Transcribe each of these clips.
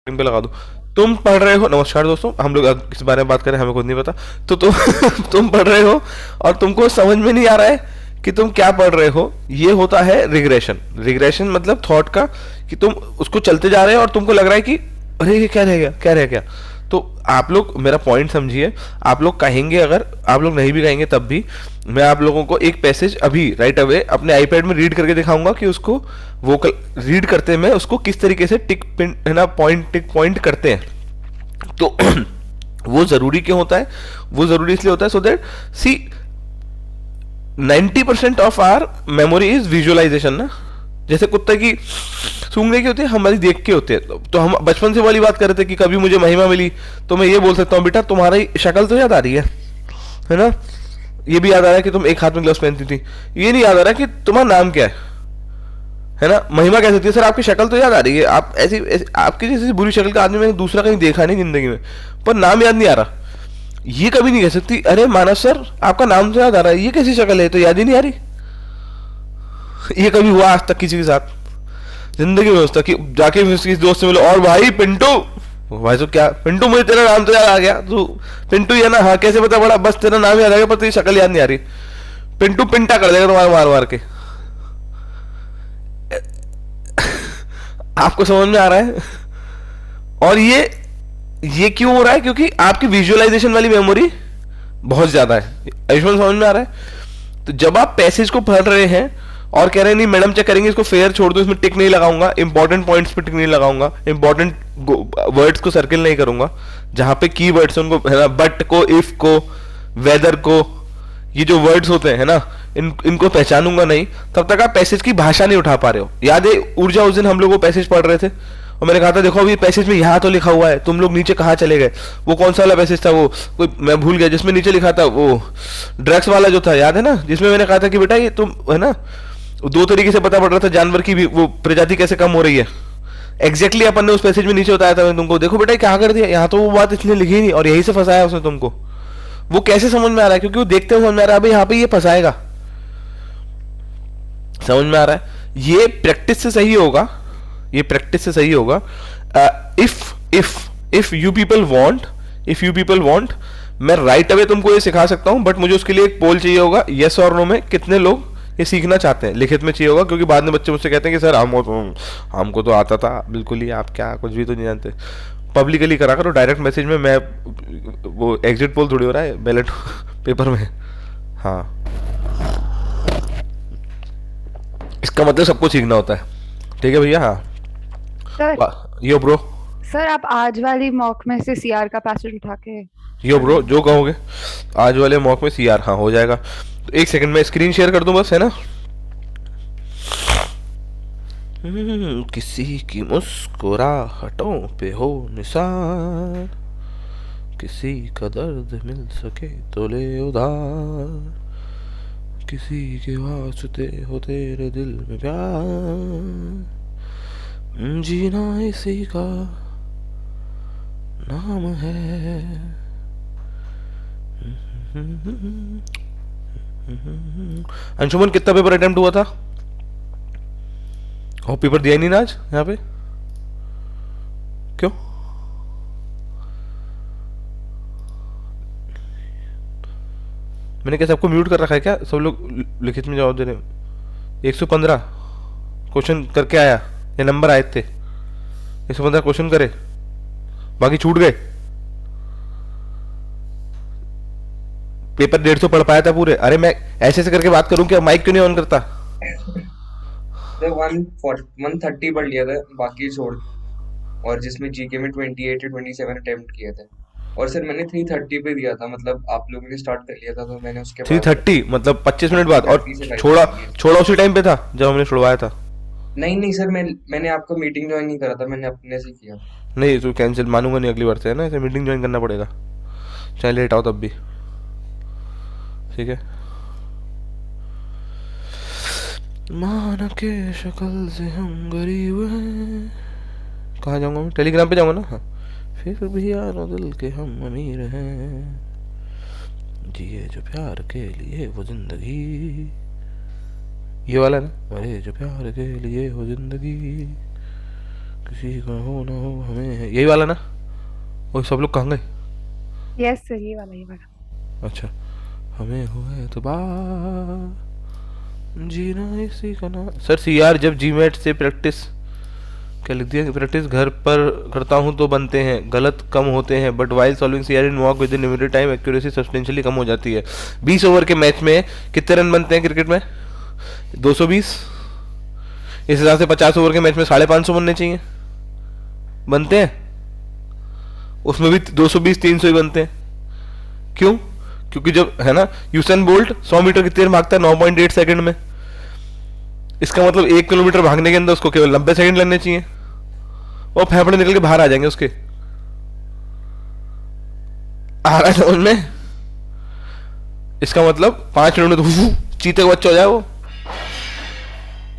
पे लगा दो। तुम पढ़ रहे हो, नमस्कार दोस्तों, हम लोग अब किस बारे में बात करें हमें खुद नहीं पता। तो तुम तुम पढ़ रहे हो और तुमको समझ में नहीं आ रहा है कि तुम क्या पढ़ रहे हो। ये होता है रिग्रेशन। रिग्रेशन मतलब थॉट का, कि तुम उसको चलते जा रहे हो और तुमको लग रहा है कि अरे ये क्या रह गया, क्या रह गया। तो आप लोग मेरा पॉइंट समझिए। आप लोग कहेंगे, अगर आप लोग नहीं भी कहेंगे तब भी मैं आप लोगों को एक पैसेज अभी राइट अवे अपने आईपैड में रीड करके दिखाऊंगा कि उसको वोकल रीड करते में उसको किस तरीके से टिक पिन है ना, पॉइंट टिक पॉइंट करते हैं। तो वो जरूरी क्यों होता है? वो जरूरी इसलिए होता है so that see 90% of our memory is visualisation ना। जैसे कुत्ते की सूंघने की होती है, हमारी देख के होते हैं। तो हम बचपन से वाली बात कर रहे थे कि कभी मुझे महिमा मिली तो मैं ये बोल सकता हूँ, बेटा तुम्हारी शक्ल तो याद आ रही है ना। ये भी याद आ रहा है कि तुम एक हाथ में ग्लव्स पहनती थी। ये नहीं याद आ रहा कि तुम्हारा नाम क्या है ना। महिमा कह सकती है सर आपकी शक्ल तो याद आ रही है, आप आपकी जैसी बुरी शक्ल का आदमी मैंने दूसरा कहीं देखा नहीं जिंदगी में, पर नाम याद नहीं आ रहा। ये कभी नहीं कह सकती अरे मानव सर आपका नाम तो याद आ रहा है, ये कैसी शक्ल है तो याद ही नहीं आ रही। ये कभी हुआ आज तक किसी के साथ जिंदगी में? उसका कि जाके किसी दोस्त से मिलो और भाई पिंटू, भाई तो क्या पिंटू, मुझे तेरा नाम तो याद आ गया, तू पिंटू ही है ना? हाँ कैसे पता पड़ा? बस तेरा नाम याद आ गया पर तेरी शक्ल याद नहीं आ रही। पिंटू पिंटा कर देगा तुम्हारा मार मार के। आपको समझ में आ रहा है? और ये क्यों हो रहा है? क्योंकि आपकी विजुअलाइजेशन वाली मेमोरी बहुत ज्यादा है। आयुष्मान समझ में आ रहा है? तो जब आप पैसेज को पढ़ रहे हैं और कह रहे हैं नहीं मैडम चेक करेंगे इसको फेयर छोड़ दो, इसमें टिक नहीं लगाऊंगा, इंपॉर्टेंट पॉइंट्स पे टिक नहीं लगाऊंगा, इंपॉर्टेंट वर्ड्स को सर्किल नहीं करूंगा, जहां पे की वर्ड्स उनको है ना, बट को, इफ को, वेदर को, ये जो वर्ड्स होते हैं ना, इनको पहचानूंगा नहीं, तब तक आप पैसेज की भाषा नहीं उठा पा रहे हो। याद है ऊर्जा उस दिन हम लोग वो पैसेज पढ़ रहे थे और मैंने कहा था देखो अभी पैसेज में यहाँ तो लिखा हुआ है, तुम लोग नीचे कहाँ चले गए? वो कौन सा वाला पैसेज था? वो कोई मैं भूल गया जिसमें नीचे लिखा था, वो ड्रग्स वाला जो था, याद है ना? जिसमें मैंने कहा था कि बेटा ये तुम है ना, दो तरीके से पता पड़ रहा था जानवर की भी वो प्रजाति कैसे कम हो रही है। एग्जैक्टली अपन ने उस पैसेज में नीचे बताया था मैंने तुमको, देखो बेटा क्या कर दिया, यहाँ तो वो बात इसने लिखी नहीं और यही से फंसाया उसने तुमको। वो कैसे समझ में आ रहा है? क्योंकि वो देखते हुए समझ में आ रहा है भाई यहाँ पे ये फंसाएगा। समझ में आ रहा है? ये प्रैक्टिस से सही होगा, ये प्रैक्टिस से सही होगा। If you people want, if you people want, मैं राइट अवे तुमको ये सिखा सकता हूं, बट मुझे उसके लिए एक पोल चाहिए होगा, यस और नो में कितने लोग ये सीखना चाहते हैं, लिखित में चाहिए होगा। क्योंकि बाद में बच्चे मुझसे कहते हैं कि सर हमको तो आता था बिल्कुल ही, आप क्या कुछ भी तो नहीं जानते। पब्लिकली करा करो, डायरेक्ट मैसेज में। मैं वो एग्जिट पोल थोड़ी हो रहा है बैलेट पेपर में। हाँ, इसका मतलब सबको सीखना होता है। ठीक है भैया। हाँ सर। यो ब्रो। सर आप आज वाली मॉक में से सीआर का पैसेज उठा के यो पढ़ ब्रो लीजिए। जो कहोगे। आज वाले मॉक में सी आर, हाँ हो जाएगा। तो एक सेकंड में स्क्रीन शेयर कर दूं बस, है ना। किसी की मुस्कुराहटों पे हो निशान, किसी का दर्द मिल सके तो ले उधार, किसी के वास्ते हो तेरे दिल में प्यार, जीना इसी का नाम है। अंशुमन कितना पेपर अटेम्प्ट हुआ था? और पेपर दिया ही नहीं ना आज यहाँ पे, क्यों? मैंने क्या सबको म्यूट कर रखा है क्या? सब लोग लिखित में जवाब दे रहे हैं। 115 क्वेश्चन करके आया, ये नंबर आए थे, 115 क्वेश्चन करे, बाकी छूट गए। पेपर 150 पढ़ पाया था पूरे? अरे मैं ऐसे ऐसे करके बात करूं क्या? माइक क्यों नहीं ऑन करता? तो 130 पढ़ लिया था, बाकी छोड़ दिया। और जिसमें जीके में 28 या 27 अटेम्प्ट किए थे। और सर मैंने 330 पे दिया था, मतलब आप लोगों ने स्टार्ट कर लिया था तो मैंने उसके थ्री बाद थर्टी मतलब 25 मिनट थ्री बाद? और थर्टी से छोड़ा, फाइव किए। छोड़ा उसी टाइम पे था जब हमने छुड़वाया था? नहीं नहीं सर, मैंने आपको मीटिंग ज्वाइन नहीं करा था, मैंने अपने से किया था। नहीं तो कैंसिल मानूंगा नहीं अगली बार से, है ना। इसे मीटिंग ज्वाइन करना पड़ेगा, चाहे लेट आओ तब भी। ठीक है। मानव के शक्ल से हम गरीब हैं। कहाँ जाऊंगा मैं? टेलीग्राम पे जाऊंगा ना। हाँ, फिर भी यारो दिल के हम अमीर हैं, जिए जो प्यार के लिए वो जिंदगी, ये वाला ना, मरे जो प्यार के लिए वो जिंदगी, किसी का हो ना हो हमें है, यही वाला ना? वो सब लोग कहाँ गए? यस सर, ये वाला, ये वाला। अच्छा। हमें हुआ एतबार, जीना इसी का ना। सर सी आर जब जीमेट से प्रैक्टिस, क्या लिख दिया कि प्रैक्टिस घर पर करता हूँ तो बनते हैं, गलत कम होते हैं, but while solving C R in walk within limited time accuracy substantially कम हो जाती है। 20 ओवर के मैच में कितने रन बनते हैं क्रिकेट में? 220। इस हिसाब से 50 ओवर के मैच में 550 बनने चाहिए, बनते हैं? उसमें भी 220 300 ही बनते हैं। क्यों? क्योंकि जब है ना, यूसेन बोल्ट 100 मीटर कितनी देर भागता है? 9.8 सेकंड में। इसका मतलब 1 किलोमीटर भागने के अंदर उसको केवल 90 सेकंड लगने चाहिए, और फेफड़े निकल के बाहर आ जाएंगे उसके। आ रहा है समझ में? इसका मतलब 5 मिनट में तो चीते का बच्चा हो जाए वो।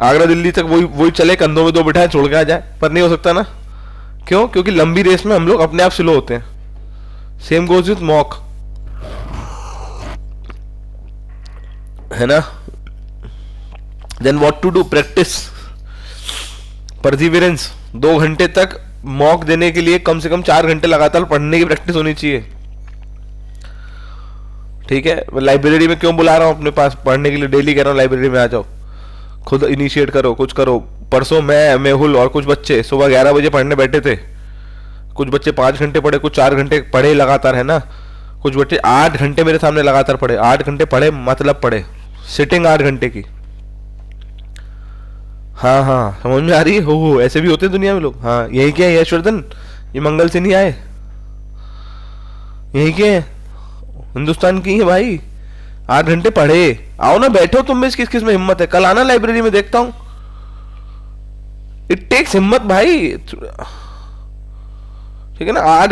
आगरा दिल्ली तक वही वही चले, कंधों में 2 बिठाए छोड़ के आ जाए, पर नहीं हो सकता ना। क्यों? क्योंकि लंबी रेस में हम लोग अपने आप स्लो होते हैं। सेम गोज विथ मॉक, है ना? Then what to do? Practice, perseverance. 2 घंटे तक मॉक देने के लिए कम से कम 4 घंटे लगातार पढ़ने की प्रैक्टिस होनी चाहिए। ठीक है? मैं लाइब्रेरी में क्यों बुला रहा हूँ अपने पास पढ़ने के लिए? डेली कह रहा हूँ लाइब्रेरी में आ जाओ, खुद इनिशिएट करो, कुछ करो। परसों मैं, मेहुल और कुछ बच्चे सुबह 11 बजे पढ़ने बैठे थे। कुछ बच्चे 5 घंटे पढ़े, कुछ 4 घंटे पढ़े लगातार, है ना? कुछ बच्चे 8 घंटे मेरे सामने लगातार पढ़े। 8 घंटे पढ़े मतलब पढ़े, सिटिंग 8 घंटे की। हाँ हाँ, समझ में आ रही है? हो ऐसे भी होते हैं दुनिया में लोग। हाँ, यही क्या है यशवर्धन? ये मंगल से नहीं आए, यही क्या है, हिंदुस्तान की है भाई। 8 घंटे पढ़े। आओ ना, बैठो तुम में, किस किस में हिम्मत है? कल आना लाइब्रेरी में, देखता हूँ। इट टेक्स हिम्मत भाई। ठीक है ना? हाँ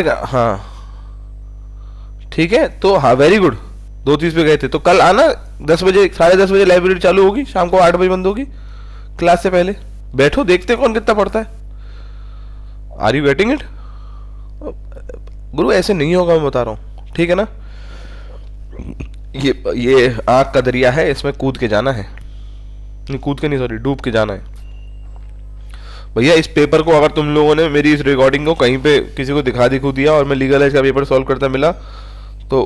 ठीक है, तो हाँ वेरी गुड। 2:30 पे गए थे, तो कल आना 10 बजे, 10:30 बजे लाइब्रेरी चालू होगी, शाम को 8 बजे बंद होगी, क्लास से पहले। बैठो, देखते हैं कौन कितना पढ़ता है। Are you getting it? गुरु ऐसे नहीं होगा, मैं बता रहा हूँ, ठीक है ना? ये आग का दरिया है, इसमें कूद के जाना है। नहीं कूद के नहीं, सॉरी, डूब के जाना है। भैया इस पेपर को अगर तुम लोगों ने मेरी इस रिकॉर्डिंग को कहीं पे किसी को दिखू दिया और मैं लीगल एज का पेपर सॉल्व करता मिला, तो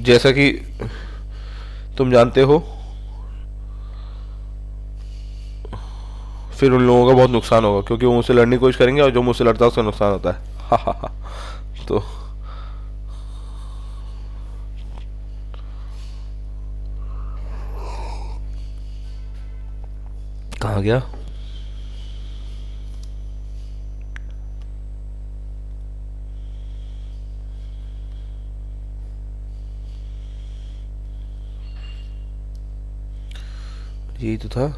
जैसा कि तुम जानते हो, फिर उन लोगों का बहुत नुकसान होगा, क्योंकि वो मुझसे लड़ने की कोशिश करेंगे और जो मुझसे लड़ता है उसका नुकसान होता है। हा हा हा। तो कहाँ गया? यही तो था।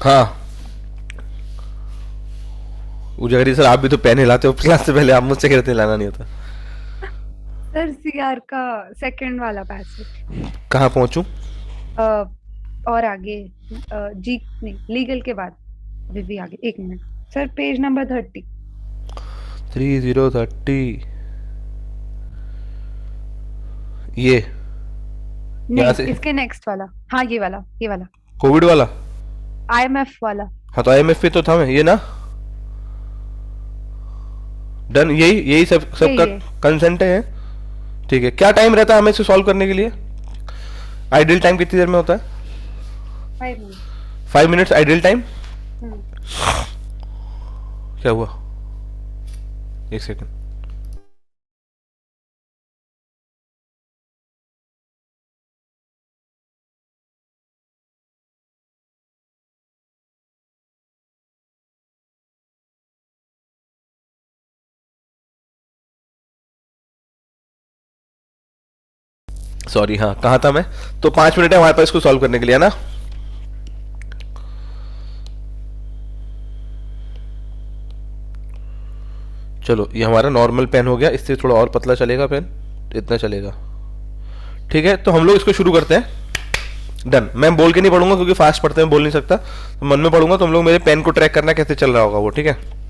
हाँ, उजागरी सर, आप भी तो पेन हिलाते हो क्लास से पहले, आप मुझसे कहते हिलाना नहीं होता। सर सीआर का सेकंड वाला पैसेज। कहाँ पहुंचूं? और आगे, जी नहीं, लीगल के बाद, अभी भी आगे, 1 मिनट। Sir page number 30। 3030। ये यहाँ नहीं, से इसके नेक्स्ट वाला, हाँ ये वाला, ये वाला, कोविड वाला? आईएमएफ वाला। हाँ, तो आईएमएफ पे तो था मैं, ये ना? डन, यही यही सब सबका यही है। कंसेंट है? ठीक है। क्या टाइम रहता है हमें इसे सॉल्व करने के लिए? आइडियल टाइम कितनी देर में होता है? 5 मिनट। 5 minutes ideal time. हम्म। क्या हुआ? एक सेकंड। सॉरी, हाँ कहाँ था मैं? तो 5 मिनट है हमारे पास इसको सॉल्व करने के लिए, है ना? चलो ये हमारा नॉर्मल पेन हो गया, इससे थोड़ा और पतला चलेगा पेन, इतना चलेगा। ठीक है, तो हम लोग इसको शुरू करते हैं। डन। मैं बोल के नहीं पढ़ूंगा क्योंकि फास्ट पढ़ते हैं, बोल नहीं सकता, तो मन में पढ़ूंगा, तो हम लोग मेरे पेन को ट्रैक करना कैसे चल रहा होगा वो, ठीक है?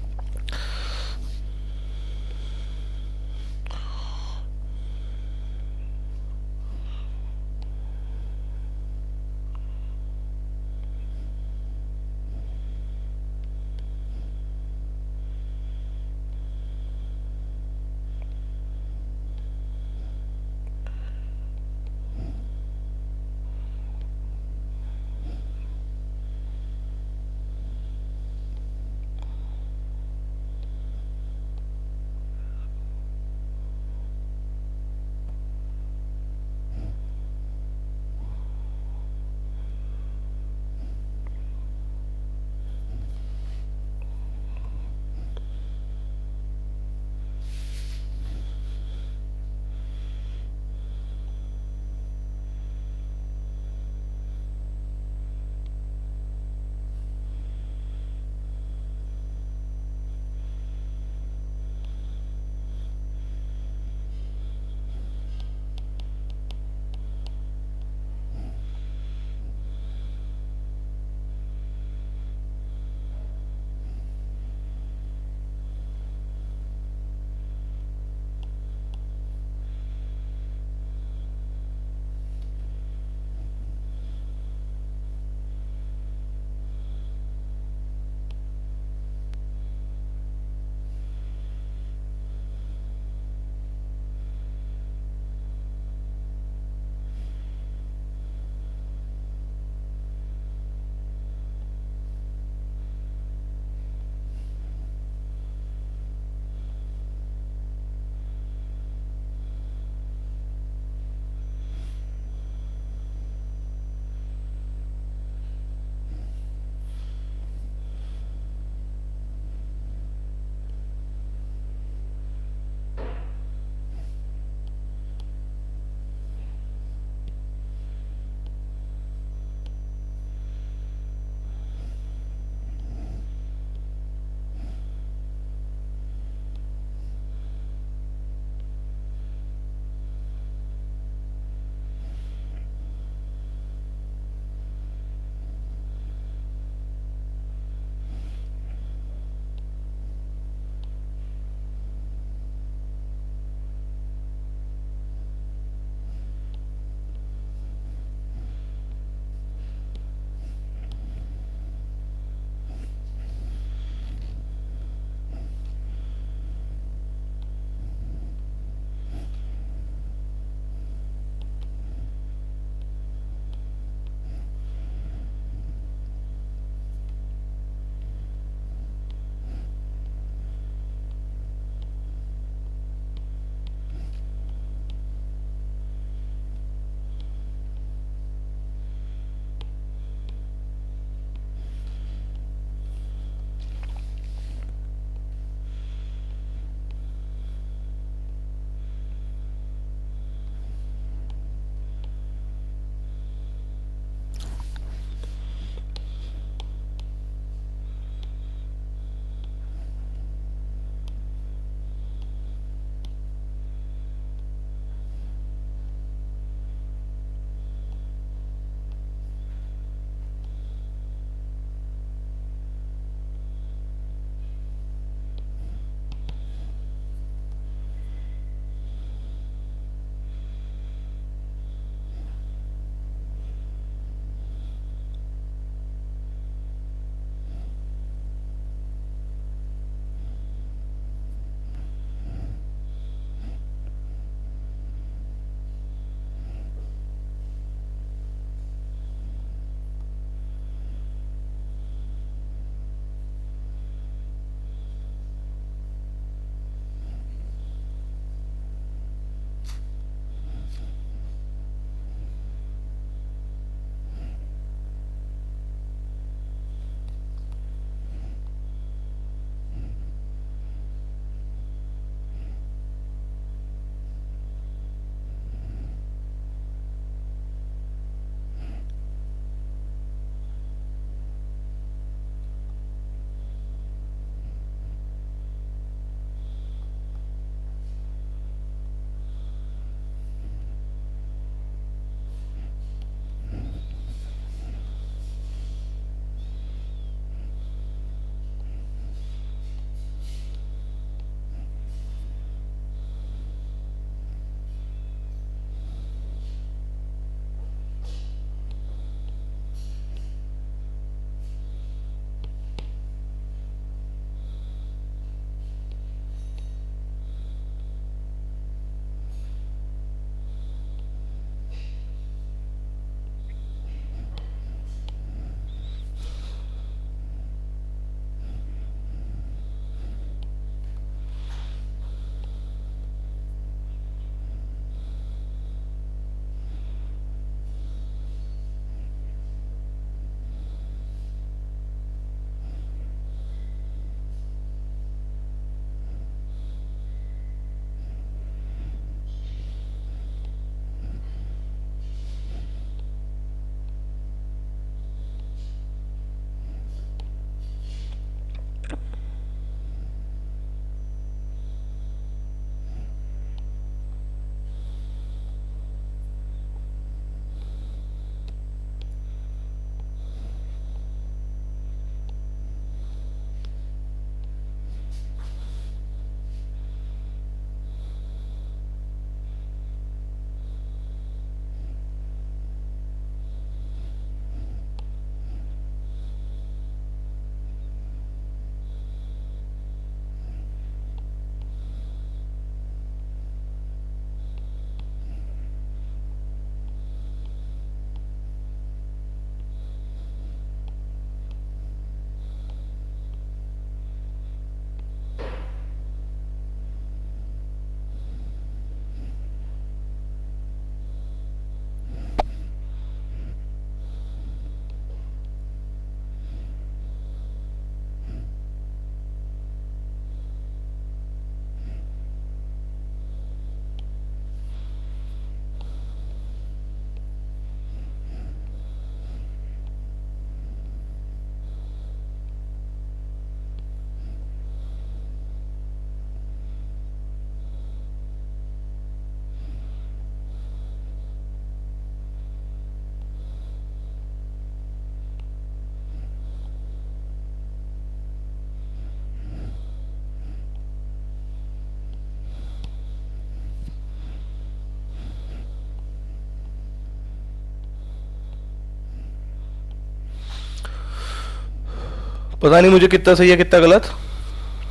पता नहीं मुझे कितना सही है कितना गलत,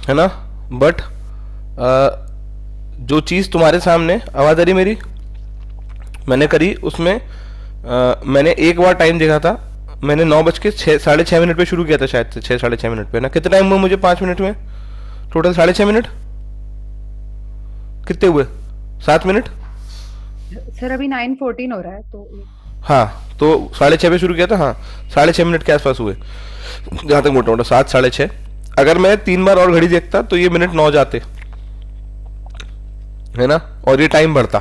है ना, बट जो चीज़ तुम्हारे सामने, आवाज़ आ रही मेरी, मैंने करी उसमें मैंने एक बार टाइम देखा था, मैंने 9:06 पे शुरू किया था शायद से, 6 साढ़े 6 मिनट पे ना। कितना टाइम हुआ मुझे 5 मिनट में? Total 6.5 minute. कितने हुए? 7 मिनट। सर अभी 9:14 हो रहा है तो हाँ, तो 6:30 पे शुरू किया था, हाँ 6.5 मिनट के आसपास हुए जहाँ तक मोटा मोटा, 7 साढ़े 6। अगर मैं 3 बार और घड़ी देखता तो ये मिनट 9 जाते, है ना, और ये टाइम बढ़ता।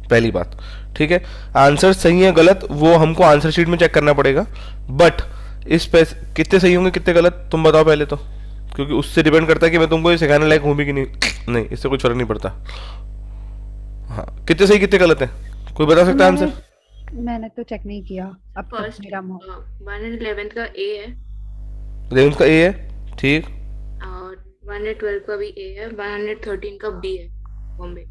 पहली बात, ठीक है। आंसर सही है गलत वो हमको आंसर शीट में चेक करना पड़ेगा, बट इस पे कितने सही होंगे कितने गलत तुम बताओ पहले तो, क्योंकि उससे डिपेंड करता है कि मैं तुमको ये सिखाने लायक हूँ भी कि नहीं। नहीं, इससे कुछ फर्क नहीं पड़ता। हाँ, कितने सही कितने गलत है, कोई बता सकता है आंसर? मैंने तो चेक नहीं किया अब तक फर्स्ट मेरा 111 का ए है 11 का ए है, ठीक। और 112 का भी ए है, 113 का बी है, बॉम्बे।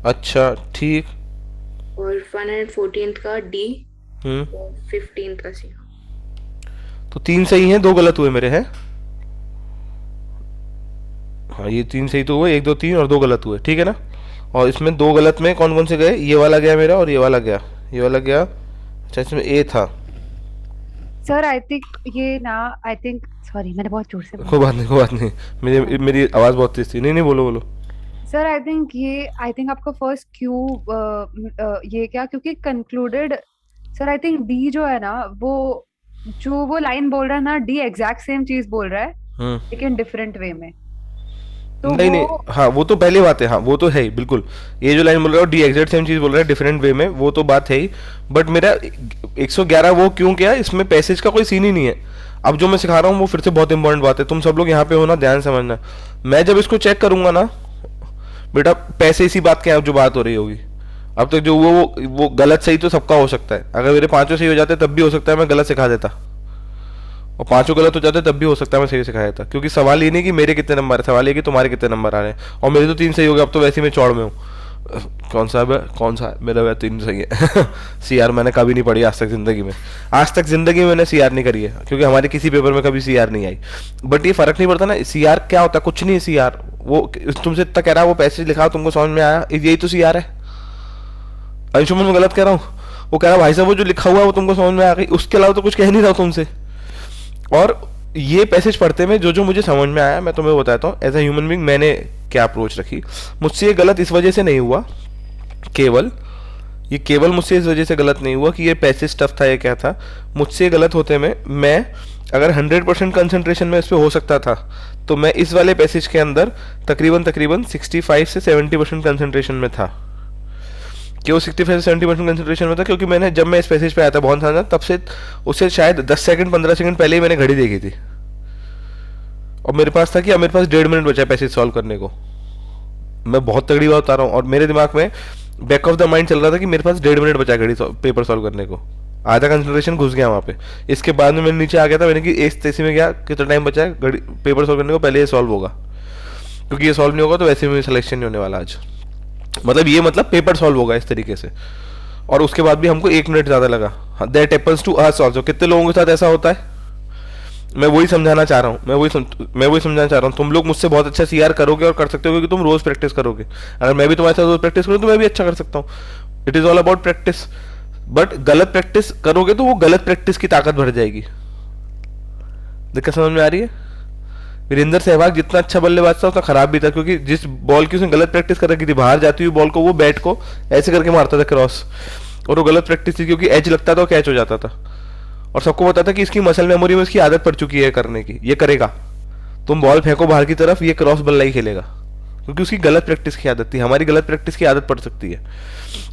अच्छा, ठीक। और 114 का डी हम्म, और 15 का सी। तो 3 सही हैं 2 गलत हुए मेरे, हैं। हाँ, ये 3 सही तो हुए, 1 2 3 और 2 गलत हुए, ठीक है ना। और इसमें 2 गलत में कौन कौन से गए? ये वाला गया मेरा और ये वाला गया, ये वाला गया। अच्छा, इसमें ए था। सर आई थिंक ये ना, आई थिंक, सॉरी मैंने बहुत जोर से कोई बोला। बात नहीं, कोई बात नहीं, मेरी मेरी आवाज़ बहुत तेज थी। नहीं नहीं, बोलो बोलो। सर आई थिंक आपका फर्स्ट क्यू ये क्या, क्योंकि concluded, sir I think D जो है ना, वो लाइन बोल रहा है ना, डी एग्जैक्ट सेम चीज बोल रहा है हम्म, लेकिन डिफरेंट वे में, तो नहीं नहीं, वो हाँ वो तो पहली बात है, हाँ वो तो है ही बिल्कुल। ये जो लाइन बोल रहा है डी एग्जैक्ट सेम चीज़ बोल रहा है डिफरेंट वे में, वो तो बात है ही। बट मेरा 111 वो क्यों किया, इसमें पैसेज का कोई सीन ही नहीं है। अब जो मैं सिखा रहा हूँ वो फिर से बहुत इंपॉर्टेंट बात है, तुम सब लोग यहाँ पे हो ना, ध्यान समझना। मैं जब इसको चेक करूंगा ना बेटा, पैसे इसी बात के जो बात हो रही होगी। अब तक जो वो गलत सही तो सबका हो सकता है, अगर मेरे 5 सही हो जाते तब भी हो सकता है मैं गलत सिखा देता, और 5 गलत हो जाते तब भी हो सकता है मैं सही सिखाया था। क्योंकि सवाल ये नहीं कि मेरे कितने नंबर है, सवाल ये कि तुम्हारे कितने नंबर आ रहे हैं, और मेरे तो 3 सही हो गए, अब तो वैसे ही मैं चौड़ में हूँ। कौन सा है? कौन सा है मेरा? वह 3 सही है। सी आर मैंने कभी नहीं पढ़ी आज तक जिंदगी में, आज तक जिंदगी में मैंने सी आर नहीं करी है, क्योंकि हमारे किसी पेपर में कभी सी आर नहीं आई। बट ये फर्क नहीं पड़ता ना, सी आर क्या होता है, कुछ नहीं है सी आर। वो तुमसे इतना कह रहा है वो पैसेज लिखा तुमको समझ में आया, यही तो सी आर है। अंशुमन मैं गलत कह रहा हूँ? वो कह रहा भाई साहब वो जो लिखा हुआ है वो तुमको समझ में आ गई, उसके अलावा तो कुछ कह नहीं रहा तुमसे। और ये पैसेज पढ़ते में जो जो मुझे समझ में आया मैं तुम्हें बताता हूँ, एज ए ह्यूमन बीइंग मैंने क्या अप्रोच रखी। मुझसे ये गलत इस वजह से नहीं हुआ, केवल मुझसे इस वजह से गलत नहीं हुआ कि ये पैसेज टफ था, ये क्या था। मुझसे गलत होते में मैं अगर 100% कंसंट्रेशन में इस पे हो सकता था, तो मैं इस वाले पैसेज के अंदर तकरीबन 65 से 70% कंसंट्रेशन में था। क्यों 65 से 70% कंसंट्रेशन में था? क्योंकि मैंने जब मैं इस पैसेज पे आया था बहुत था तब से, उससे शायद 10 सेकंड 15 सेकंड पहले ही मैंने घड़ी देखी थी, और मेरे पास था कि अब मेरे पास 1.5 मिनट बचा है पैसेज सॉल्व करने को। मैं बहुत तगड़ी बात बता रहा हूँ, और मेरे दिमाग में बैक ऑफ द माइंड चल रहा था कि मेरे पास 1.5 मिनट बचा है घड़ी पेपर सॉल्व करने को। आधा कंसंट्रेशन घुस गया वहाँ पे। इसके बाद में मैं नीचे आ गया था, मैंने कि इस तेजी में गया कितना टाइम बचा है घड़ी पेपर सॉल्व करने को, पहले ये सॉल्व होगा, क्योंकि ये सॉल्व नहीं होगा तो वैसे में सिलेक्शन नहीं होने वाला आज। मतलब पेपर सॉल्व होगा इस तरीके से। और उसके बाद भी हमको 1 मिनट ज़्यादा लगा। That happens to us also. कितने लोगों के साथ ऐसा होता है? मैं वही समझाना चाह रहा हूँ, मैं वही समझाना चाह रहा हूँ। तुम लोग मुझसे बहुत अच्छा सीआर करोगे और कर सकते हो, क्योंकि तुम रोज प्रैक्टिस करोगे। अगर मैं भी तुम्हारे साथ रोज प्रैक्टिस करूँ तो मैं भी अच्छा कर सकता हूँ। It is all about practice. But गलत प्रैक्टिस करोगे तो वो गलत प्रैक्टिस की ताकत बढ़ जाएगी। दिक्कत समझ में आ रही है? वीरेंद्र सहवाग जितना अच्छा बल्लेबाज था उतना खराब भी था, क्योंकि जिस बॉल की उसने गलत प्रैक्टिस कर रखी थी, बाहर जाती हुई बॉल को वो बैट को ऐसे करके मारता था क्रॉस, और वो गलत प्रैक्टिस थी, क्योंकि एज लगता था और कैच हो जाता था। और सबको पता था कि इसकी मसल मेमोरी में इसकी आदत पड़ चुकी है करने की, ये करेगा। तुम बॉल फेंको बाहर की तरफ, ये क्रॉस बल्ला ही खेलेगा, क्योंकि उसकी गलत प्रैक्टिस की आदत थी। हमारी गलत प्रैक्टिस की आदत पड़ सकती है।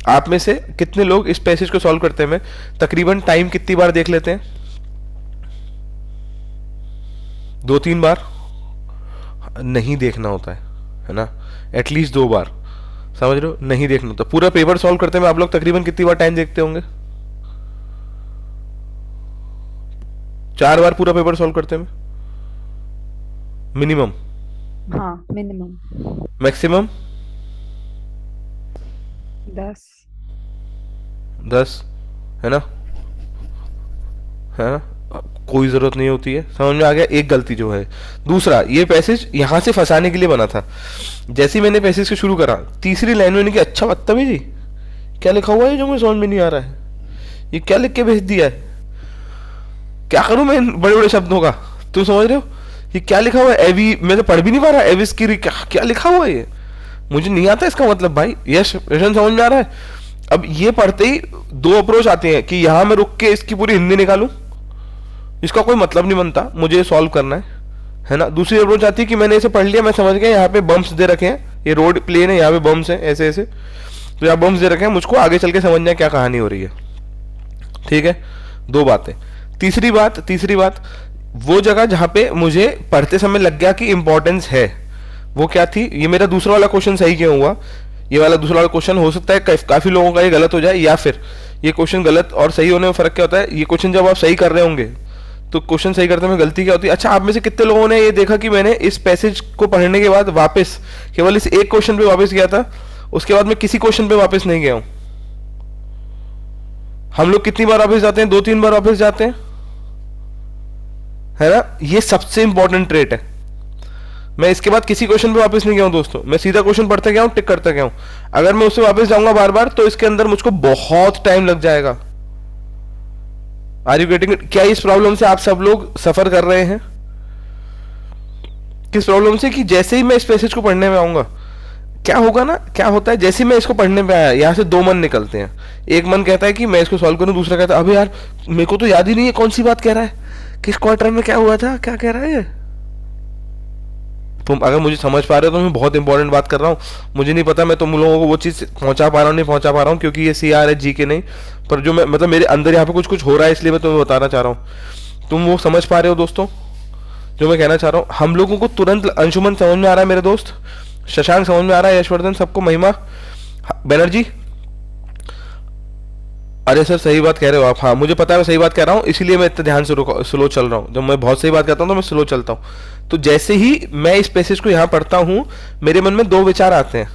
आप में से कितने लोग इस पैसेज को सॉल्व करते हैं? तकरीबन टाइम कितनी बार देख लेते हैं? 2-3 बार नहीं देखना होता है ना, एटलीस्ट 2 बार। समझ रहे हो? नहीं देखना होता। पूरा पेपर सॉल्व करते में आप लोग तकरीबन कितनी बार टाइम देखते होंगे? 4 बार पूरा पेपर सॉल्व करते में मिनिमम। हाँ मिनिमम। मैक्सिमम 10। 10, है ना, है ना। कोई जरूरत नहीं होती है, समझ में आ गया एक गलती जो है। दूसरा, ये पैसेज यहाँ से फंसाने के लिए बना था। जैसे ही मैंने पैसेज को शुरू करा, तीसरी लाइन में कि अच्छा बदतमीजी, क्या लिखा हुआ है जो मुझे समझ में नहीं आ रहा है, ये क्या लिख के भेज दिया है, क्या करूं मैं इन बड़े बड़े शब्दों का, तुम समझ रहे हो, ये क्या लिखा हुआ है, एवी, मैं तो पढ़ भी नहीं पा रहा, एविस की क्या क्या लिखा हुआ है ये, मुझे नहीं आता इसका मतलब भाई। यश रोशन समझ में आ रहा है। अब ये पढ़ते ही दो अप्रोच आते हैं कि यहाँ मैं रुक के इसकी पूरी हिंदी निकालूं, इसका कोई मतलब नहीं बनता, मुझे सॉल्व करना है ना। दूसरी अप्रोच आती है कि मैंने इसे पढ़ लिया, मैं समझ गया यहाँ पे बम्प्स दे रखे हैं, ये रोड प्लेन है, यहाँ पे बम्प्स हैं ऐसे ऐसे, तो यहाँ बम्प्स दे रखे हैं, मुझको आगे चल के समझना है क्या कहानी हो रही है। ठीक है, दो बातें। तीसरी बात, वो जगह जहाँ पे मुझे पढ़ते समय लग गया कि इंपॉर्टेंस है, वो क्या थी, ये मेरा दूसरा वाला क्वेश्चन सही क्यों हुआ, ये वाला दूसरा वाला क्वेश्चन हो सकता है काफी लोगों का ये गलत हो जाए, या फिर ये क्वेश्चन गलत और सही होने में फर्क क्या होता है, ये क्वेश्चन जब आप सही कर रहे होंगे तो क्वेश्चन सही करने में गलती क्या होती है। अच्छा, आप में से कितने लोगों ने ये देखा कि मैंने इस पैसेज को पढ़ने के बाद वापस केवल इस एक क्वेश्चन पे वापस गया था, उसके बाद मैं किसी क्वेश्चन पे वापस नहीं गया हूं। हम लोग कितनी बार वापस जाते हैं, 2-3 बार वापस जाते हैं, है ना। ये सबसे इंपॉर्टेंट ट्रेट है। मैं इसके बाद किसी क्वेश्चन पे वापस नहीं गया हूं दोस्तों, मैं सीधा क्वेश्चन पढ़ते गया हूं, टिक करता गया हूं। अगर मैं उससे वापस जाऊंगा बार बार तो इसके अंदर मुझको बहुत टाइम लग जाएगा। Are you getting it? क्या इस प्रॉब्लम से आप सब लोग सफर कर रहे हैं? किस प्रॉब्लम से, कि जैसे ही मैं इस पैसेज को पढ़ने में आऊंगा, क्या होगा ना, क्या होता है, जैसे मैं इसको पढ़ने पे आया, यहां से दो मन निकलते हैं। एक मन कहता है कि मैं इसको सॉल्व करूं, दूसरा कहता है अबे यार मेरे को तो याद ही नहीं है कौन सी बात कह रहा है, किस क्वार्टर में क्या हुआ था, क्या कह रहा है ये। तुम अगर मुझे समझ पा रहे हो तो मैं बहुत इंपॉर्टेंट बात कर रहा हूँ, मुझे नहीं पता मैं तुम लोगों को वो चीज़ पहुंचा पा रहा हूँ नहीं पहुंचा पा रहा हूँ, क्योंकि ये CR है जी के नहीं, पर जो मैं मतलब मेरे अंदर यहाँ पे कुछ कुछ हो रहा है, इसलिए मैं तुम्हें बताना चाह रहा हूँ। तुम वो समझ पा रहे हो दोस्तों जो मैं कहना चाह रहा हूँ? हम लोगों को तुरंत, अंशुमन समझ में आ रहा है मेरे दोस्त, शशांक समझ में आ रहा है, यशवर्धन, सबको, महिमा बनर्जी, अरे सर सही बात कह रहे हो आप, हाँ मुझे पता है मैं सही बात कह रहा हूँ, इसीलिए मैं इतना ध्यान से स्लो चल रहा हूँ। जब मैं बहुत सही बात करता हूँ तो मैं स्लो चलता हूँ। तो जैसे ही मैं इस पैसेज को यहाँ पढ़ता हूँ, मेरे मन में दो विचार आते हैं।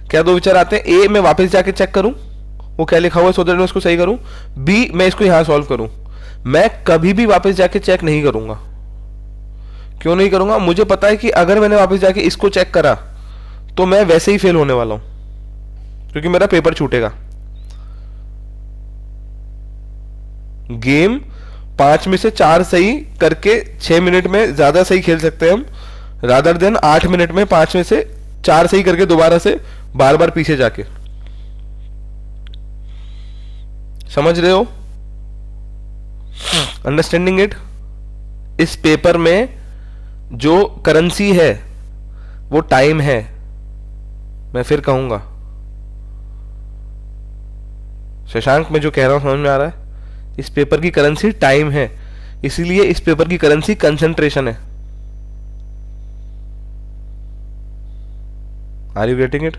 क्या दो विचार आते हैं? ए, मैं वापस जाके चेक करूँ वो क्या लिखा हुआ है, सो दैट मैं उसको सही करूँ। बी, मैं इसको यहाँ सॉल्व करूँ। मैं कभी भी वापस जाके चेक नहीं करूँगा। क्यों नहीं करूँगा? मुझे पता है कि अगर मैंने वापस जाके इसको चेक करा तो मैं वैसे ही फेल होने वाला हूँ, क्योंकि मेरा पेपर छूटेगा। गेम 5 में से 4 सही करके 6 मिनट में ज्यादा सही खेल सकते हैं हम, रादर देन 8 मिनट में 5 में से 4 सही करके दोबारा से बार बार पीछे जाके। समझ रहे हो? Understanding it? इस पेपर में जो करेंसी है वो टाइम है। मैं फिर कहूंगा, शशांक मैं जो कह रहा हूं समझ में आ रहा है? इस पेपर की करेंसी टाइम है, इसीलिए इस पेपर की करेंसी कंसंट्रेशन है। Are you getting it?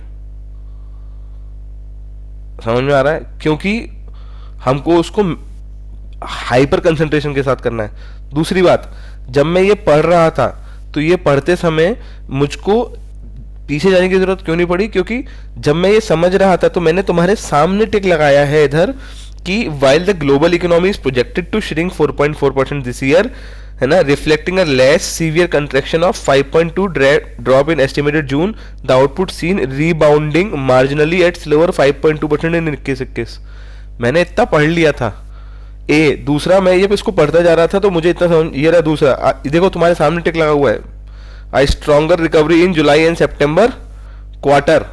समझ में आ रहा है? क्योंकि हमको उसको हाइपर कंसंट्रेशन के साथ करना है। दूसरी बात, जब मैं ये पढ़ रहा था तो ये पढ़ते समय मुझको पीछे जाने की जरूरत क्यों नहीं पड़ी? क्योंकि जब मैं ये समझ रहा था तो मैंने तुम्हारे सामने टिक लगाया है इधर कि while the global economy is projected to shrink 4.4% this year, है ना, reflecting a less severe contraction of 5.2 drop in estimated June, the output seen rebounding marginally at slower 5.2% in 21-21। मैंने इतना पढ़ लिया था। ए, दूसरा, मैं ये इसको पढ़ता जा रहा था तो मुझे इतना समझ, ये रहा दूसरा, देखो तुम्हारे सामने टिक लगा हुआ है, I stronger recovery in July and September quarter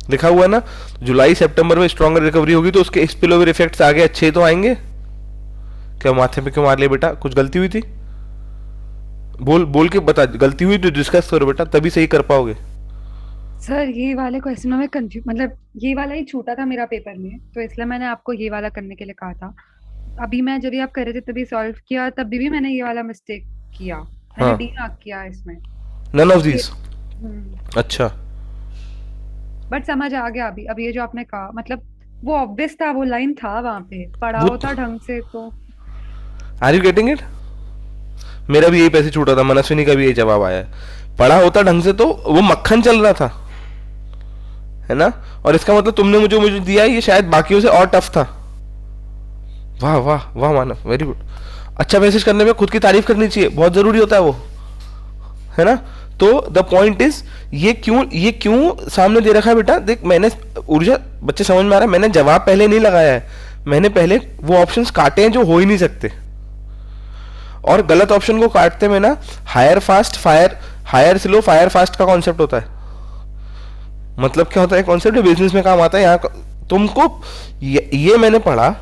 लिखा हुआ है ना। जुलाई सितंबर में स्ट्रॉन्गर रिकवरी होगी तो उसके स्पिलओवर इफेक्ट्स आगे अच्छे तो आएंगे। क्या माथे पे क्यों मार लिया बेटा? कुछ गलती हुई थी? बोल के बता, गलती हुई तो डिस्कस करो बेटा, तभी सही कर पाओगे। सर ये वाले क्वेश्चनों में कंफ्यूज, मतलब ये वाला ही छूटा था मेरा पेपर में, तो इसलिए मैंने आपको ये वाला करने के लिए कहा था। अभी मैं जब आप कर रहे थे तभी सॉल्व किया, तभी भी मैंने ये वाला मिस्टेक किया, मैंने हाँ। डी मार्क किया इसमें। None of these. अच्छा, बट समझ आ गया अभी। अब ये जो आपने कहा, मतलब वो ऑब्वियस था, वो लाइन था वहां पे, पढ़ा वो होता ढंग से तो। Are you getting it? मेरा भी यही पैसे छूटा था, मनस्विनी का भी यही जवाब आया है। पढ़ा होता ढंग से तो वो मक्खन चल रहा था, है ना। और इसका मतलब तुमने मुझे दिया ये शायद बाकियों से और टफ था। वाह वाह वाह मानव, वेरी गुड। अच्छा मैसेज करने में खुद की तारीफ करनी चाहिए, बहुत जरूरी होता है वो, है ना। तो द पॉइंट इज, ये क्यों सामने दे रखा है बेटा, देख मैंने ऊर्जा, बच्चे समझ में आ रहा है, मैंने जवाब पहले नहीं लगाया है, मैंने पहले वो ऑप्शंस काटे हैं जो हो ही नहीं सकते। और गलत ऑप्शन को काटते में ना higher fast fire, higher slow fire fast का कॉन्सेप्ट होता है। मतलब क्या होता है कॉन्सेप्ट, बिजनेस में काम आता है। यहाँ तुमको ये मैंने पढ़ा,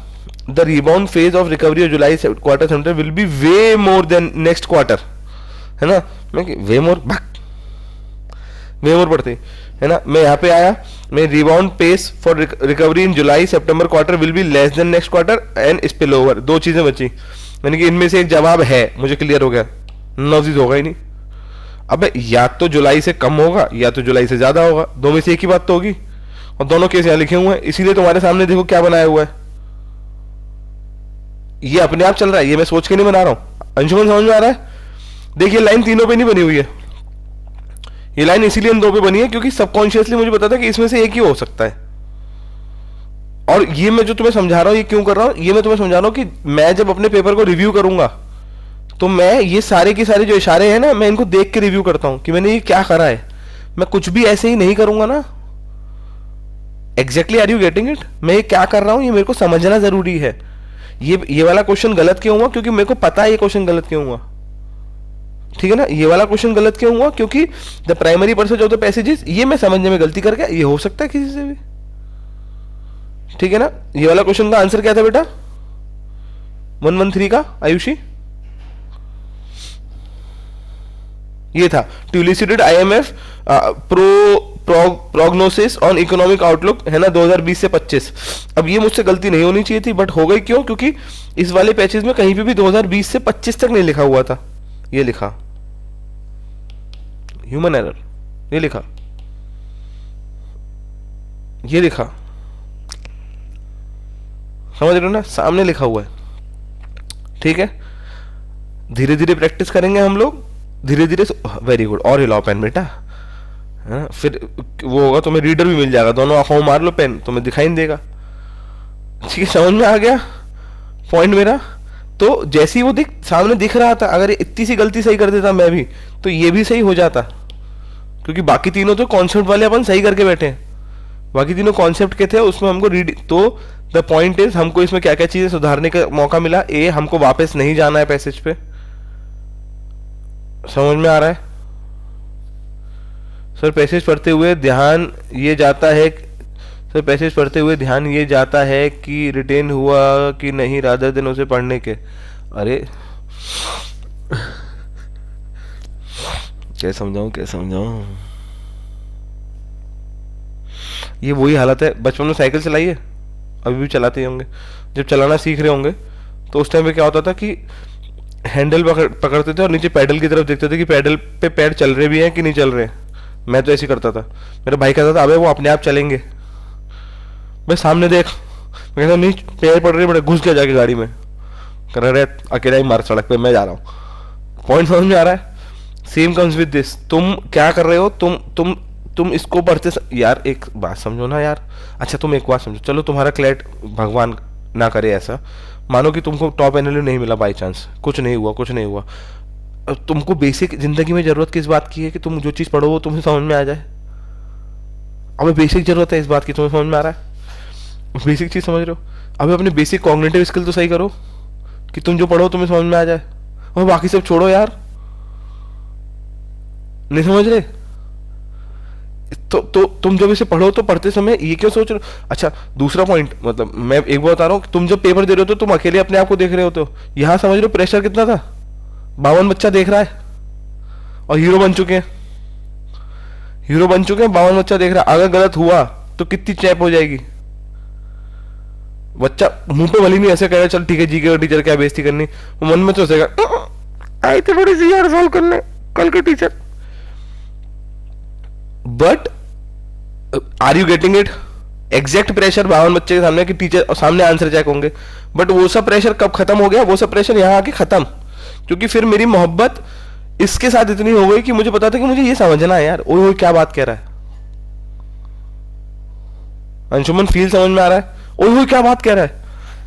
the rebound phase of recovery of July quarter centre will be way more than next quarter, है ना। मैं वे मोर पढ़ते, है ना। मैं यहाँ पे आया, मैं rebound pace for recovery in July September quarter will be less than next quarter and spill over, दो चीजें बची, यानी कि इनमें से एक जवाब है, मुझे क्लियर हो गया, नॉजिज होगा ही नहीं। अबे या तो जुलाई से कम होगा या तो जुलाई से ज्यादा होगा, दो में से एक ही बात तो होगी, और दोनों केस यहाँ लिखे हुए हैं, इसीलिए तुम्हारे सामने देखो क्या बनाया हुआ है, ये अपने आप चल रहा है, ये मैं सोच के नहीं बना रहा हूं। अंशुमन समझ में आ रहा है। देखिए लाइन तीनों पे नहीं बनी हुई है, ये लाइन इसीलिए इन दो पे बनी है क्योंकि सबकॉन्शियसली मुझे पता था कि इसमें से एक ही हो सकता है। और ये मैं जो तुम्हें समझा रहा हूं, ये क्यों कर रहा हूं, ये मैं तुम्हें समझा रहा हूं कि मैं जब अपने पेपर को रिव्यू करूंगा तो मैं ये सारे के सारे जो इशारे हैं ना, मैं इनको देख के रिव्यू करता हूं कि मैंने ये क्या करा है। मैं कुछ भी ऐसे ही नहीं करूंगा ना। Exactly, are you getting it? मैं ये क्या कर रहा हूं ये मेरे को समझना जरूरी है। ये वाला क्वेश्चन गलत क्यों हुआ, क्योंकि मेरे को पता है ये क्वेश्चन गलत क्यों हुआ, ठीक है ना। ये वाला क्वेश्चन गलत क्यों हुआ, क्योंकि the primary purpose of the passages, ये मैं समझने में गलती कर गया, ये हो सकता है किसी से भी, ठीक है ना। ये वाला क्वेश्चन का आंसर क्या था बेटा 113 का, आयुषी? ये था to elicitate IMF prognosis on economic outlook, है ना, 2020 से 25। अब ये मुझसे गलती नहीं होनी चाहिए थी, बट हो गई क्यों, क्योंकि इस वाले पैचेज में कहीं पे भी 2020 से 25 तक नहीं लिखा हुआ था, ये लिखा ह्यूमन एरर, ये लिखा, ये लिखा, समझ रहे हो ना, सामने लिखा हुआ है, ठीक है। धीरे धीरे प्रैक्टिस करेंगे हम लोग, धीरे धीरे। वेरी गुड, और हिलाओ पेन बेटा, है ना, फिर वो होगा, तुम्हें रीडर भी मिल जाएगा, दोनों आंखों में मार लो पेन, तुम्हें दिखाई नहीं देगा, ठीक है। समझ में आ गया पॉइंट मेरा। तो जैसे ही वो सामने दिख रहा था, अगर इतनी सी गलती सही कर देता मैं भी, तो ये भी सही हो जाता, क्योंकि बाकी तीनों तो कॉन्सेप्ट वाले अपन सही करके बैठे हैं, बाकी तीनों कॉन्सेप्ट के थे, उसमें हमको रीड, तो द पॉइंट इज हमको इसमें क्या क्या चीजें सुधारने का मौका मिला। ए, हमको वापस नहीं जाना है पैसेज पे, समझ में आ रहा है सर। पैसेज पढ़ते हुए ध्यान ये जाता है, सर पैसेज पढ़ते हुए ध्यान ये जाता है कि रिटेन हुआ कि नहीं, रादर देन उसे पढ़ने के। अरे क्या समझाऊं, ये वही हालत है। बचपन में साइकिल चलाई है, अभी भी चलाते ही होंगे, जब चलाना सीख रहे होंगे तो उस टाइम पे क्या होता था कि हैंडल पकड़ते थे और नीचे पैडल की तरफ देखते थे कि पैडल पे पैर चल रहे भी हैं कि नहीं चल रहे हैं। मैं तो ऐसे करता था, मेरा भाई कहता था अबे वो अपने आप चलेंगे, मैं सामने देख, मैं कहता नहीं पैर पड़ रहे, बड़े घुस गया जाके गाड़ी में, कर रहे अकेला ही मार सड़क पे, मैं जा रहा हूँ। पॉइंट समझ में आ रहा है। सेम कम्स विद दिस, तुम क्या कर रहे हो, तुम इसको पढ़ते यार एक बात समझो ना यार। अच्छा तुम एक बात समझो, चलो तुम्हारा क्लैट भगवान ना करे ऐसा, मानो कि तुमको टॉप एनएलयू नहीं मिला बाई चांस, कुछ नहीं हुआ, अब तुमको बेसिक जिंदगी में जरूरत किस बात की है कि तुम जो चीज पढ़ो वो तुम्हें समझ में आ जाए। हमें बेसिक जरूरत है इस बात की, तुम्हें समझ में आ रहा है, बेसिक चीज समझ रहे हो। अभी अपने बेसिक कॉग्निटिव स्किल तो सही करो कि तुम जो पढ़ो तुम्हें समझ में आ जाए, और बाकी सब छोड़ो यार, नहीं समझ रहे। तो तुम जब इसे पढ़ो तो पढ़ते समय ये क्यों सोच रहे हो। अच्छा दूसरा पॉइंट, मतलब मैं एक बार बता रहा हूँ, तुम जब पेपर दे रहे हो तो तुम अकेले अपने आप को देख रहे हो, तो यहां समझ रहे हो प्रेशर कितना था, 52 बच्चा देख रहा है और हीरो बन चुके हैं, 52 बच्चा देख रहा है। अगर गलत हुआ तो कितनी चैप हो जाएगी। बच्चा मुंह पे भली नहीं ऐसे कह रहा चल ठीक है जी के टीचर क्या बेइज्जती करनी, वो मन में तो सोचेगा आई थे बड़ी सी यार सॉल्व करने कल के teacher. But are you getting it, exact pressure 52 बच्चे के सामने कि टीचर सामने आंसर चेक होंगे, बट वो सब प्रेशर कब खत्म हो गया, वो सब प्रेशर यहां आके खत्म, क्योंकि फिर मेरी मोहब्बत इसके साथ इतनी हो गई कि मुझे पता था कि मुझे ये समझना है यार, ओए क्या बात कह रहा है अंशुमन, फील समझ में आ रहा है, ओए क्या बात कह रहा है,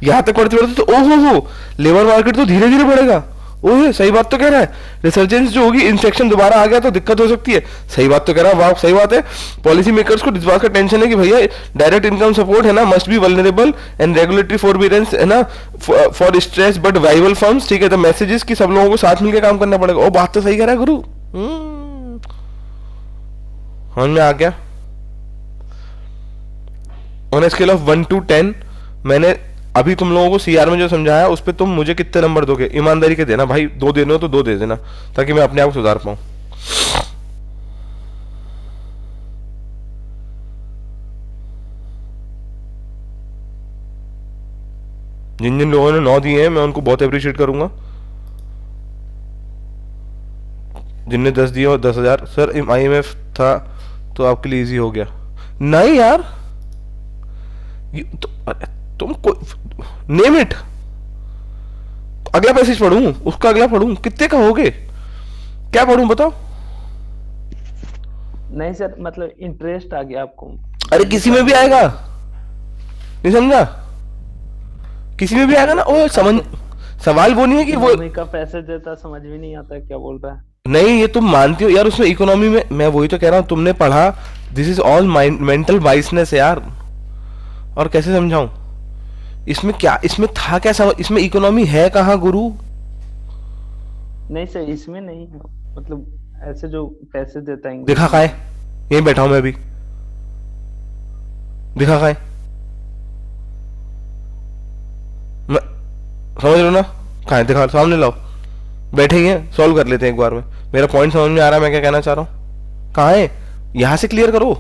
यहाँ तक पढ़ते पढ़ते तो ओहो हो, लेबर मार्केट तो धीरे धीरे बढ़ेगा। ओह सही बात तो कह रहा है, रिसर्जेंस जो होगी, इंफेक्शन दोबारा आ गया तो दिक्कत हो सकती है। सही बात तो कह रहा है, वाह सही बात है। पॉलिसी मेकर्स को इस बात का टेंशन है कि भैया डायरेक्ट इनकम सपोर्ट है ना must be vulnerable and regulatory forbearance है ना for stress but viable firms. ठीक है, द मैसेजेस कि सब लोगों को साथ मिलकर काम करना पड़ेगा। ओ बात तो सही कह रहा है गुरु। समझ में आ गया। ऑन स्केल ऑफ 1 to 10 मैंने अभी तुम लोगों को सीआर में जो समझाया उस पर तुम मुझे कितने नंबर दोगे? ईमानदारी के देना भाई, 2 देने हो तो 2 दे देना ताकि मैं अपने आप को सुधार पाऊं। जिन जिन लोगों ने 9 दिए हैं मैं उनको बहुत अप्रिशिएट करूंगा। जिनने 10 दिए और 10,000 सर IMF था तो आपके लिए इजी हो गया। नहीं यार तुम नेम इट, अगला पैसेज पढ़ूं, उसका अगला पढ़ूं, कितने का होगे, क्या पढ़ूं बताओ? नहीं सर, मतलब इंटरेस्ट आ गया आपको? अरे किसी में भी आएगा, नहीं समझा? किसी में भी आएगा ना। ओ समझ, सवाल वो नहीं है कि वो इकोनॉमी का पैसे देता, समझ में नहीं आता क्या बोल रहा है। नहीं, ये तुम मानती हो यार उसमें इकोनॉमी में, मैं वही तो कह रहा हूँ तुमने पढ़ा। दिस इज ऑल मेंटल वाइसनेस यार। और कैसे समझाऊं इसमें क्या, इसमें था क्या समझ, इसमें इकोनॉमी है कहाँ गुरु? नहीं सर, इसमें नहीं है, मतलब ऐसे जो पैसे देता है। दिखा खाए, यहीं बैठा हूं मैं अभी, दिखा खाए, मैं समझ लो ना, कहाँ है दिखा, सामने लाओ, बैठे ही हैं, सॉल्व कर लेते हैं एक बार में। मेरा पॉइंट समझ में आ रहा है मैं क्या कहना चाह रहा हूँ? कहाँ है, यहां से क्लियर करो।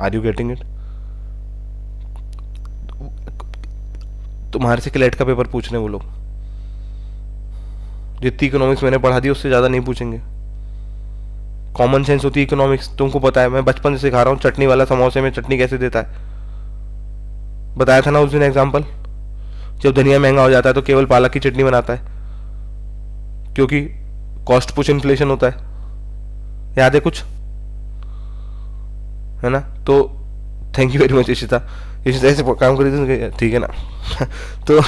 Are you getting it? तुम्हारे से क्लेट का पेपर पूछ रहे हैं वो लोग, जितनी इकोनॉमिक्स मैंने पढ़ा दी उससे ज्यादा नहीं पूछेंगे। कॉमन सेंस होती है इकोनॉमिक्स, तुमको पता है, मैं बचपन से सिखा रहा हूँ। चटनी वाला समोसे में चटनी कैसे देता है, बताया था ना उस दिन एग्जाम्पल। जब धनिया महंगा हो जाता है तो केवल पालक की चटनी बनाता है, क्योंकि कॉस्ट पुश इन्फ्लेशन होता है। याद है कुछ, है ना? तो thank you very much Ishita, Ishita ऐसे काम करी, ठीक है ना? तो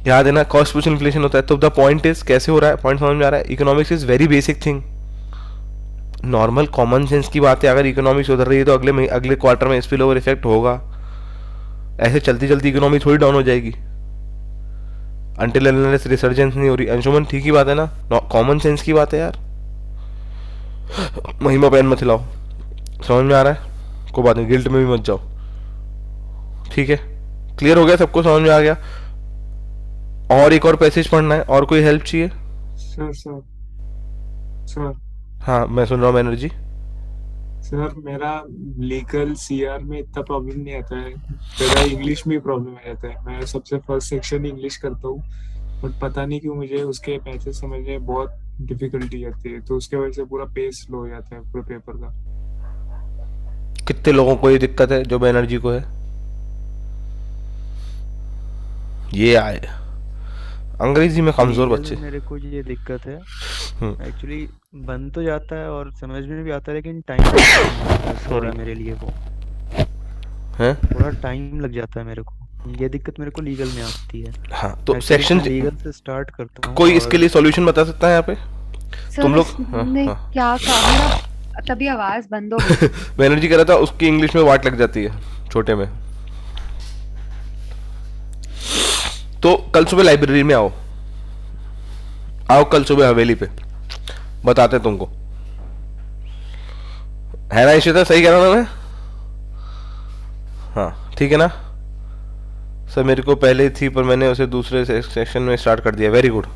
याद है ना, कॉस्ट पुश इन्फ्लेशन होता है। तो द पॉइंट इज, कैसे हो रहा है, पॉइंट समझ में आ रहा है? Economics is very basic thing, normal common sense की बात है। अगर इकोनॉमिक्स उधर रही है तो अगले क्वार्टर में स्पिल ओवर इफेक्ट होगा। ऐसे चलती चलती इकोनॉमी थोड़ी डाउन हो जाएगी अंटिल अनलेस रिसर्जेंस नहीं हो रही। अंशुमन ठीक ही बात है ना, कॉमन सेंस की बात है यार। महिमा पेन मत हिलाओ, समझ में आ रहा है? कोई बात नहीं, गिल्ट में भी मत जाओ, ठीक है? क्लियर हो गया सबको, समझ में आ गया? और एक और पैसेज पढ़ना है, और कोई हेल्प चाहिए? सर हाँ मैं सुन रहा हूँ एनर्जी। सर मेरा लीगल सीआर में इतना प्रॉब्लम नहीं आता है, मेरा इंग्लिश में प्रॉब्लम आ जाता है। मैं सबसे फर्स्ट सेक्शन इंग्लिश करता हूँ, बट पता नहीं क्यों मुझे उसके पैसेज समझने में बहुत डिफिकल्टी आती है, तो उसके वजह से पूरा पेज स्लो हो जाता है पूरे पेपर का। कितने लोगों को ये दिक्कत है? जो एनर्जी को है ये आए, अंग्रेजी में कमजोर बच्चे। मेरे को ये दिक्कत है एक्चुअली, बन तो जाता है और समझ में भी आता है, लेकिन टाइम हो रहा है मेरे लिए, वो हैं? थोड़ा टाइम लग जाता है मेरे को। ये दिक्कत मेरे को लीगल में आती है। हाँ तो सेक्शन लीगल से स्टार्ट करता हूँ। कोई इसके लिए सॉल्यूशन बता सकता है यहाँ पे? सर तुम लोग उसने क्या कहा, मेरा तभी आवाज बंद हो गई। मैं एनर्जी कर रहा था, उसकी इंग्लिश में वाट लग जाती है छोटे में। तो कल सुबह लाइब्रेरी में आओ, आओ कल सुबह हवेली पे, बताते हैं तुमको, है ना इशिता? सही कह रहा हूं ना मैं? हाँ ठीक है ना सर? मेरे को पहले थी पर मैंने उसे दूसरे सेक्शन में स्टार्ट कर दिया। वेरी गुड,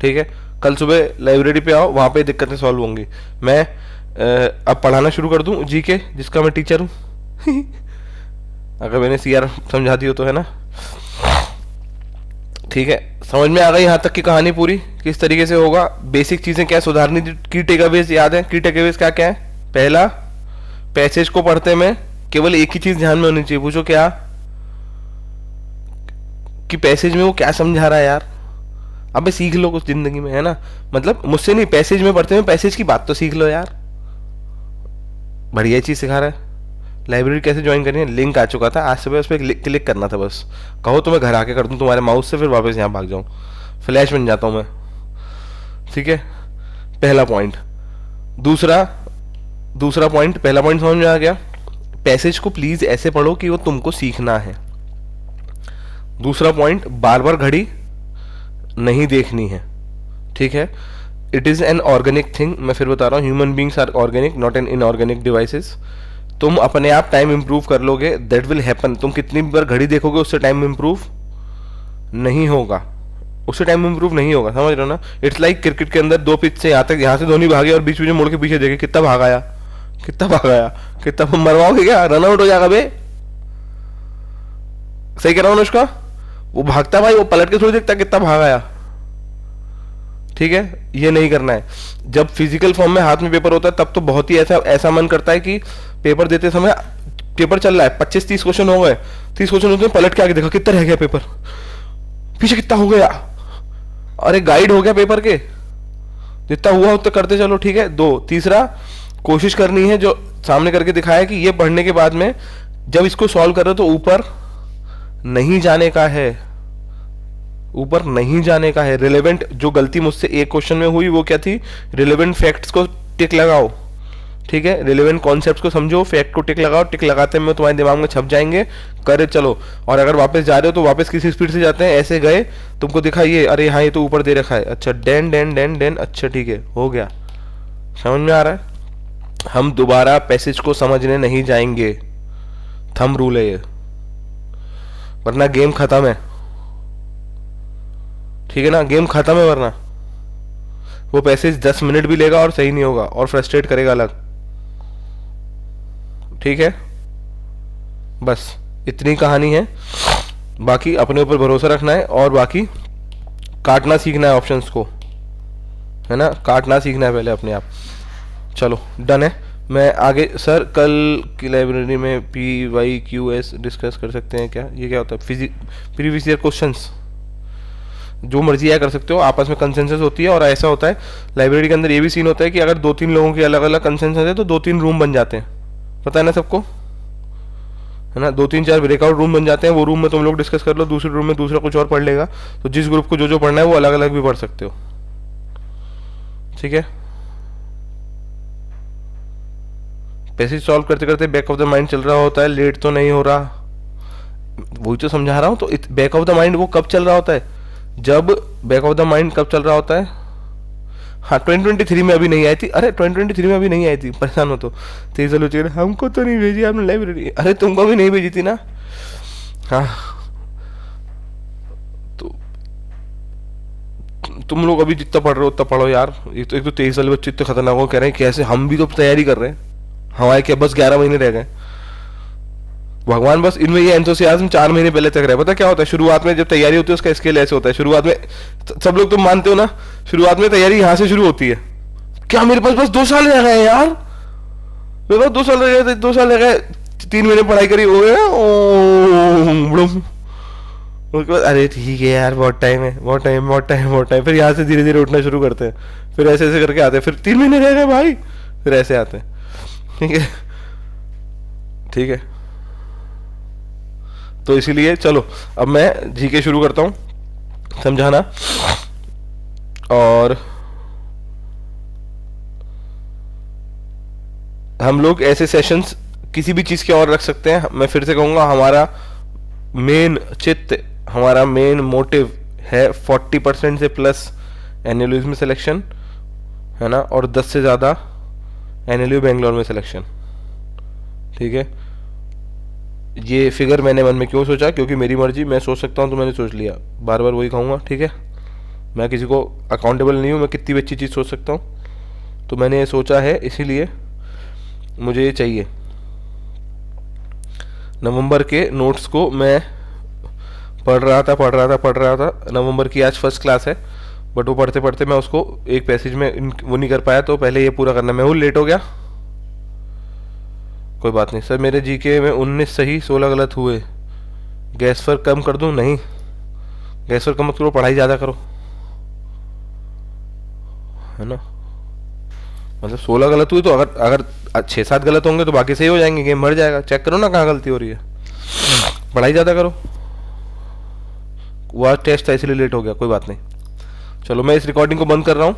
ठीक है। कल सुबह लाइब्रेरी पे आओ, वहां पे दिक्कतें सॉल्व होंगी। मैं अब पढ़ाना शुरू कर दूं जीके, जिसका मैं टीचर हूं। अगर मैंने सीआर समझा दी हो तो, है ना? ठीक है, समझ में आ गई यहाँ तक की कहानी पूरी, किस तरीके से होगा, बेसिक चीजें क्या सुधारनी थी, की टेकअवेज याद है? की टेकअवेज क्या क्या है? पहला, पैसेज को पढ़ते में केवल एक ही चीज ध्यान में होनी चाहिए। पूछो क्या? कि पैसेज में वो क्या समझा रहा है यार। अबे सीख लो कुछ जिंदगी में, है ना? मतलब मुझसे नहीं, पैसेज में पढ़ते में पैसेज की बात तो सीख लो यार, बढ़िया चीज सिखा रहा है। लाइब्रेरी कैसे ज्वाइन करनी है, लिंक आ चुका था, आज सुबह उस पर क्लिक करना था बस। कहो तो मैं घर आके कर दूँ तुम्हारे माउस से, फिर वापस यहाँ भाग जाऊँ, फ्लैश बन जाता हूँ मैं। ठीक है, पहला पॉइंट। दूसरा पॉइंट, पहला पॉइंट समझ में आ गया, पैसेज को प्लीज ऐसे पढ़ो कि वो तुमको सीखना है। दूसरा पॉइंट, बार बार घड़ी नहीं देखनी है। ठीक है, it is an organic thing, मैं फिर बता रहा हूँ, human beings are organic not an inorganic devices. तुम अपने आप टाइम इंप्रूव कर लोगे, दैट विल हैपन। तुम कितनी बार घड़ी देखोगे उससे टाइम इंप्रूव नहीं होगा, उससे टाइम इंप्रूव नहीं होगा, समझ रहे हो ना। इट्स लाइक क्रिकेट के अंदर 2 पिच से यहाँ तक, यहाँ से धोनी भागे और बीच में मुड़ के पीछे देखे कितना भागाया, कितना मरवाओगे क्या, रन आउट हो जाएगा बे। सही कह रहा हूँ अनुष्का, वो भागता भाई, वो पलट के थोड़ी देखता कितना भागाया। ठीक है, ये नहीं करना है। जब फिजिकल फॉर्म में हाथ में पेपर होता है तब तो बहुत ही ऐसा मन करता है कि पेपर देते समय, पेपर चल रहा है 25-30 क्वेश्चन हो गए, 30 क्वेश्चन होते हैं, पलट के आगे देखा कितना रह गया पेपर, पीछे कितना हो गया, अरे गाइड हो गया पेपर के, जितना हुआ उतना करते चलो। ठीक है, 2। तीसरा, कोशिश करनी है जो सामने करके दिखाया कि ये पढ़ने के बाद में जब इसको सॉल्व करो तो ऊपर नहीं जाने का है, ऊपर नहीं जाने का है। रिलेवेंट, जो गलती मुझसे एक क्वेश्चन में हुई वो क्या थी, रिलेवेंट फैक्ट्स को टिक लगाओ। ठीक है, रिलेवेंट कॉन्सेप्ट्स को समझो, फैक्ट को टिक लगाओ, टिक लगाते में तुम्हारे दिमाग में छप जाएंगे, करे चलो। और अगर वापस जा रहे हो तो वापस किसी स्पीड से जाते हैं, ऐसे गए, तुमको दिखा ये, अरे हाँ ये तो ऊपर दे रखा है, अच्छा डेन डेन डेन डेन, अच्छा ठीक है हो गया, समझ में आ रहा है। हम दोबारा पैसेज को समझने नहीं जाएंगे, थंब रूल है ये, वरना गेम खत्म है। ठीक है ना, गेम खत्म है, वरना वो पैसेज 10 मिनट भी लेगा और सही नहीं होगा और फ्रस्ट्रेट करेगा अलग। ठीक है, बस इतनी कहानी है, बाकी अपने ऊपर भरोसा रखना है और बाकी काटना सीखना है ऑप्शंस को, है ना, काटना सीखना है पहले अपने आप। चलो डन है, मैं आगे सर कल की लाइब्रेरी में PYQS डिस्कस कर सकते हैं क्या, ये क्या होता है, प्रीवियस ईयर क्वेश्चंस, जो मर्जी आया कर सकते हो, आपस में कंसेंसस होती है। और ऐसा होता है लाइब्रेरी के अंदर ये भी सीन होता है कि अगर 2-3 लोगों के अलग अलग कंसेंसस है तो 2-3 रूम बन जाते हैं, पता है ना सबको, है ना, 2-3-4 ब्रेकआउट रूम बन जाते हैं, वो रूम में तुम लोग डिस्कस कर लो, दूसरे रूम में दूसरा कुछ और पढ़ लेगा, तो जिस ग्रुप को जो पढ़ना है वो अलग अलग भी पढ़ सकते हो। ठीक है, पैसेज सॉल्व करते करते बैक ऑफ द माइंड चल रहा होता है, लेट तो नहीं हो रहा, वही तो समझा रहा हूँ। तो बैक ऑफ द माइंड वो कब चल रहा होता है, जब बैक ऑफ द माइंड कब चल रहा होता है, हाँ 2023 में अभी नहीं आई थी, अरे 2023 में अभी नहीं आई थी, परेशान हो तो तेजल हो, हमको तो नहीं भेजी आपने लाइब्रेरी, अरे तुमको भी नहीं भेजी थी ना। हाँ तो तुम लोग अभी जितना पढ़ रहे हो उतना पढ़ो यार, एक तो 23 साल बच्चे इतने खतरनाक हो, कह रहे हैं कैसे, हम भी तो तैयारी कर रहे हैं, हमारे क्या बस 11 महीने रह गए, भगवान बस इनमें ये एंथुसियाज्म 4 महीने पहले तक रहे। पता क्या होता है, शुरुआत में जब तैयारी होती है उसका स्केल ऐसे होता है, शुरुआत में सब लोग तुम मानते हो ना, शुरुआत में तैयारी यहाँ से शुरू होती है, क्या मेरे पास बस 2 साल रह गए यार, मेरे पास 2 साल रह गए, 2 साल रह गए, 3 महीने पढ़ाई करी हो गया, उसके बाद अरे ठीक है यार बहुत टाइम है, बहुत टाइम, फिर यहाँ से धीरे धीरे उठना शुरू करते हैं, फिर ऐसे ऐसे करके आते हैं, फिर 3 महीने रह गए भाई, फिर ऐसे आते हैं। ठीक है, तो इसीलिए चलो अब मैं जीके शुरू करता हूँ समझाना, और हम लोग ऐसे सेशंस किसी भी चीज के और रख सकते हैं। मैं फिर से कहूंगा, हमारा मेन चित्त, हमारा मेन मोटिव है 40% से प्लस एनएलयूज में सिलेक्शन, है ना, और 10 से ज़्यादा एनएलयू बेंगलोर में सिलेक्शन। ठीक है, ये फिगर मैंने मन में क्यों सोचा, क्योंकि मेरी मर्जी, मैं सोच सकता हूँ तो मैंने सोच लिया, बार बार वही कहूँगा। ठीक है, मैं किसी को अकाउंटेबल नहीं हूँ, मैं कितनी भी अच्छी चीज़ सोच सकता हूँ, तो मैंने ये सोचा है, इसीलिए मुझे ये चाहिए। नवंबर के नोट्स को मैं पढ़ रहा था, नवंबर की आज फर्स्ट क्लास है, बट वो पढ़ते पढ़ते मैं उसको एक पैसेज में वो नहीं कर पाया, तो पहले ये पूरा करना। मैं वो लेट हो गया, कोई बात नहीं सर, मेरे जीके में 19 सही 16 गलत हुए, गैस पर कम कर दूं? नहीं, गैस पर कम मत करो, पढ़ाई ज़्यादा करो, है ना, मतलब 16 गलत हुई तो अगर अगर 6-7 गलत होंगे तो बाकी सही हो जाएंगे, गेम भर जाएगा। चेक करो ना कहाँ गलती हो रही है, पढ़ाई ज़्यादा करो। वो आज टेस्ट था इसलिए लेट हो गया, कोई बात नहीं। चलो मैं इस रिकॉर्डिंग को बंद कर रहा हूँ।